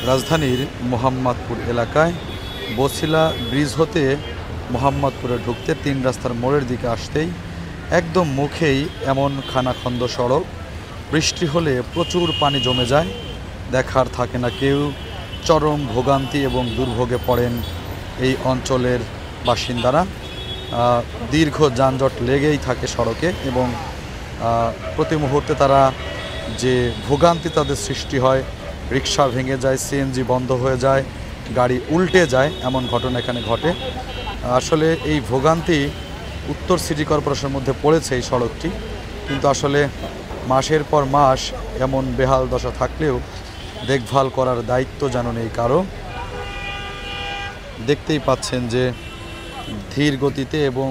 রাজধানীর মোহাম্মদপুর এলাকায় বছিলা ব্রিজ হতে মোহাম্মদপুরে ঢুকতে ৩ রাস্তার মোড়ের দিকে আসতেই একদম মুখেই এমন খানাখন্দ সড়ক, বৃষ্টি হলে প্রচুর পানি জমে যায়, দেখার থাকে না কেউ। চরম ভোগান্তি এবং দুর্ভোগে পড়েন এই অঞ্চলের বাসিন্দারা। দীর্ঘ যানজট লেগেই থাকে সড়কে এবং প্রতি মুহূর্তে তারা যে ভোগান্তি তাদের সৃষ্টি হয়, রিক্সা ভেঙে যায়, সিএনজি বন্ধ হয়ে যায়, গাড়ি উল্টে যায়, এমন ঘটনা এখানে ঘটে। আসলে এই ভোগান্তি উত্তর সিটি কর্পোরেশনের মধ্যে পড়েছে এই সড়কটি, কিন্তু আসলে মাসের পর মাস এমন বেহাল দশা থাকলেও দেখভাল করার দায়িত্ব যেন নেই কারো। দেখতেই পাচ্ছেন যে ধীর গতিতে এবং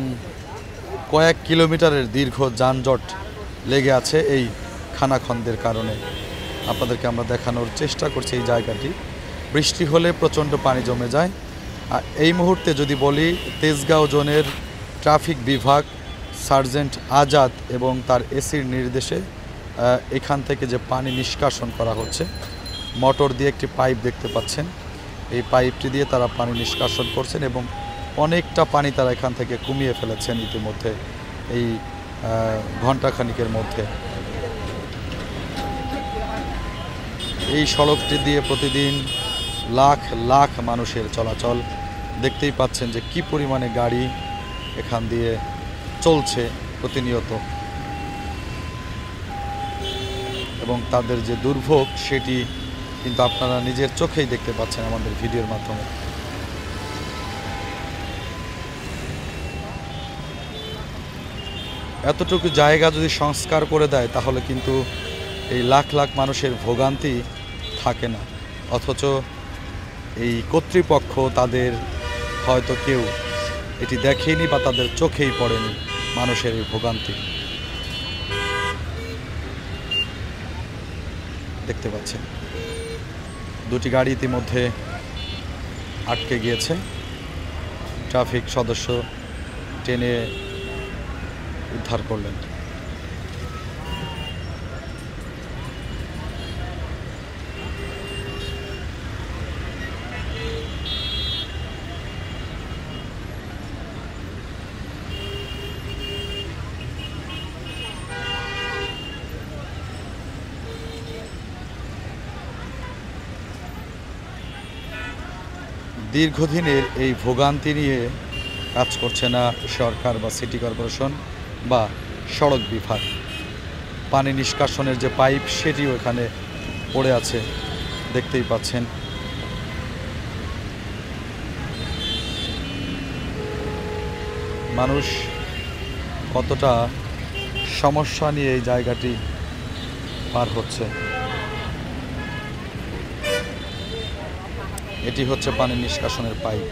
কয়েক কিলোমিটারের দীর্ঘ যানজট লেগে আছে এই খানাখন্দের কারণে। আপনাদেরকে আমরা দেখানোর চেষ্টা করছি এই জায়গাটি। বৃষ্টি হলে প্রচণ্ড পানি জমে যায়। আর এই মুহূর্তে যদি বলি, তেজগাঁও জোনের ট্রাফিক বিভাগ সার্জেন্ট আজাদ এবং তার এসির নির্দেশে এখান থেকে যে পানি নিষ্কাশন করা হচ্ছে, মোটর দিয়ে একটি পাইপ দেখতে পাচ্ছেন, এই পাইপটি দিয়ে তারা পানি নিষ্কাশন করছেন এবং অনেকটা পানি তারা এখান থেকে কমিয়ে ফেলেছেন ইতিমধ্যে এই ঘণ্টাখানিকের মধ্যে। এই সড়কটি দিয়ে প্রতিদিন লাখ লাখ মানুষের চলাচল। দেখতেই পাচ্ছেন যে কি পরিমাণে গাড়ি এখান দিয়ে চলছে প্রতিনিয়ত এবং তাদের যে দুর্ভোগ সেটি কিন্তু আপনারা নিজের চোখেই দেখতে পাচ্ছেন আমাদের ভিডিওর মাধ্যমে। এতটুকু জায়গা যদি সংস্কার করে দেয় তাহলে কিন্তু এই লাখ লাখ মানুষের ভোগান্তি থাকে না, অথচ এই কর্তৃপক্ষ তাদের হয়তো কেউ এটি দেখেনি বা তাদের চোখেই পড়েনি মানুষের এই ভোগান্তি। দেখতে পাচ্ছেন দুটি গাড়ি ইতিমধ্যে আটকে গিয়েছে, ট্রাফিক সদস্য টেনে উদ্ধার করলেন। দীর্ঘদিনের এই ভোগান্তি নিয়ে কাজ করছে না সরকার বা সিটি কর্পোরেশন বা সড়ক বিভাগ। পানি নিষ্কাশনের যে পাইপ সেটিও এখানে পড়ে আছে, দেখতেই পাচ্ছেন। মানুষ কতটা সমস্যা নিয়ে এই জায়গাটি পার হচ্ছে। এটি হচ্ছে পানি নিষ্কাশনের পাইপ।